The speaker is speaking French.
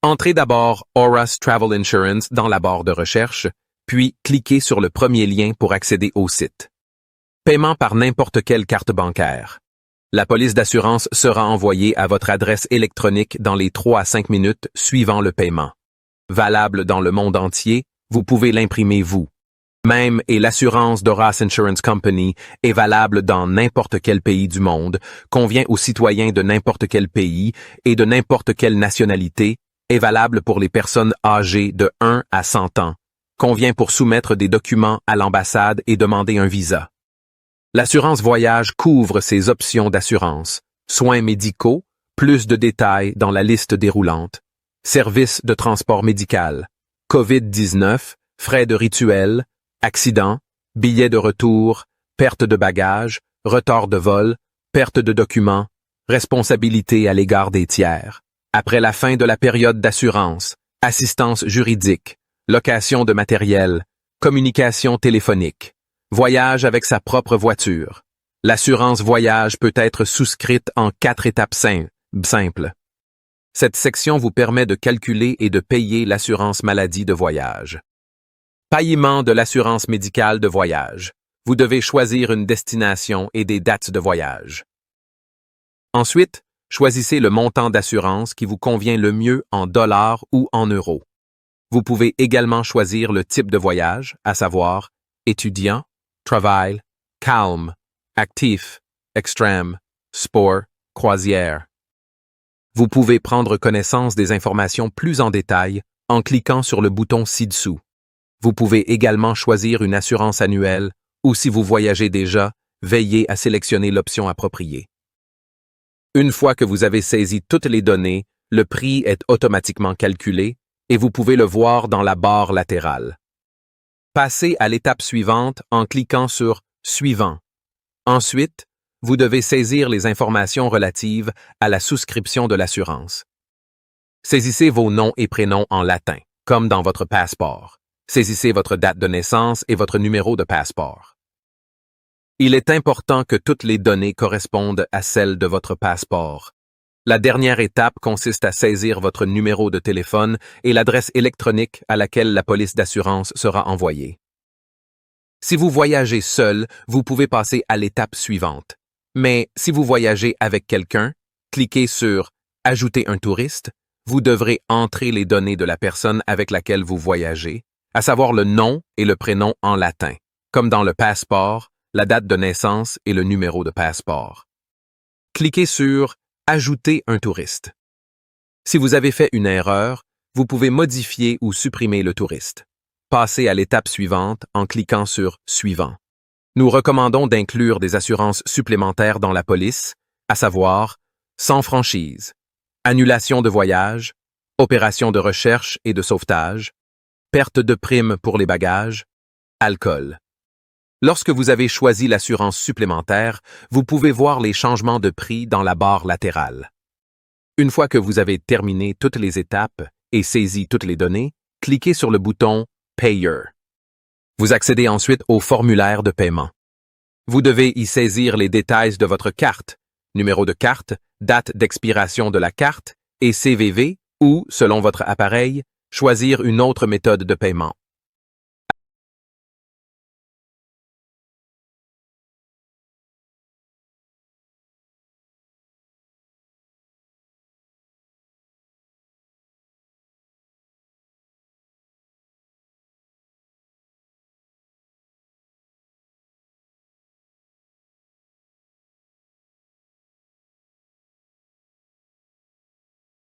Entrez d'abord Auras Travel Insurance dans la barre de recherche, puis cliquez sur le premier lien pour accéder au site. Paiement par n'importe quelle carte bancaire. La police d'assurance sera envoyée à votre adresse électronique dans les 3 à 5 minutes suivant le paiement. Valable dans le monde entier, vous pouvez l'imprimer vous. Même et l'assurance d'Auras Insurance Company est valable dans n'importe quel pays du monde, convient aux citoyens de n'importe quel pays et de n'importe quelle nationalité, est valable pour les personnes âgées de 1 à 100 ans, convient pour soumettre des documents à l'ambassade et demander un visa. L'assurance voyage couvre ces options d'assurance, soins médicaux, plus de détails dans la liste déroulante, services de transport médical, COVID-19, frais de rituel, accident, billets de retour, perte de bagages, retard de vol, perte de documents, responsabilité à l'égard des tiers. Après la fin de la période d'assurance, assistance juridique, location de matériel, communication téléphonique, voyage avec sa propre voiture. L'assurance voyage peut être souscrite en 4 étapes simples. Cette section vous permet de calculer et de payer l'assurance maladie de voyage. Paiement de l'assurance médicale de voyage. Vous devez choisir une destination et des dates de voyage. Ensuite, choisissez le montant d'assurance qui vous convient le mieux en dollars ou en euros. Vous pouvez également choisir le type de voyage, à savoir étudiant, travail, calme, actif, extrême, sport, croisière. Vous pouvez prendre connaissance des informations plus en détail en cliquant sur le bouton ci-dessous. Vous pouvez également choisir une assurance annuelle ou si vous voyagez déjà, veillez à sélectionner l'option appropriée. Une fois que vous avez saisi toutes les données, le prix est automatiquement calculé et vous pouvez le voir dans la barre latérale. Passez à l'étape suivante en cliquant sur « Suivant ». Ensuite, vous devez saisir les informations relatives à la souscription de l'assurance. Saisissez vos noms et prénoms en latin, comme dans votre passeport. Saisissez votre date de naissance et votre numéro de passeport. Il est important que toutes les données correspondent à celles de votre passeport. La dernière étape consiste à saisir votre numéro de téléphone et l'adresse électronique à laquelle la police d'assurance sera envoyée. Si vous voyagez seul, vous pouvez passer à l'étape suivante. Mais si vous voyagez avec quelqu'un, cliquez sur « Ajouter un touriste ». Vous devrez entrer les données de la personne avec laquelle vous voyagez, à savoir le nom et le prénom en latin, comme dans le passeport, la date de naissance et le numéro de passeport. Cliquez sur « Ajouter un touriste ». Si vous avez fait une erreur, vous pouvez modifier ou supprimer le touriste. Passez à l'étape suivante en cliquant sur « Suivant ». Nous recommandons d'inclure des assurances supplémentaires dans la police, à savoir sans franchise, annulation de voyage, opération de recherche et de sauvetage, perte de prime pour les bagages, alcool. Lorsque vous avez choisi l'assurance supplémentaire, vous pouvez voir les changements de prix dans la barre latérale. Une fois que vous avez terminé toutes les étapes et saisi toutes les données, cliquez sur le bouton « Payer ». Vous accédez ensuite au formulaire de paiement. Vous devez y saisir les détails de votre carte, numéro de carte, date d'expiration de la carte et CVV ou, selon votre appareil, choisir une autre méthode de paiement.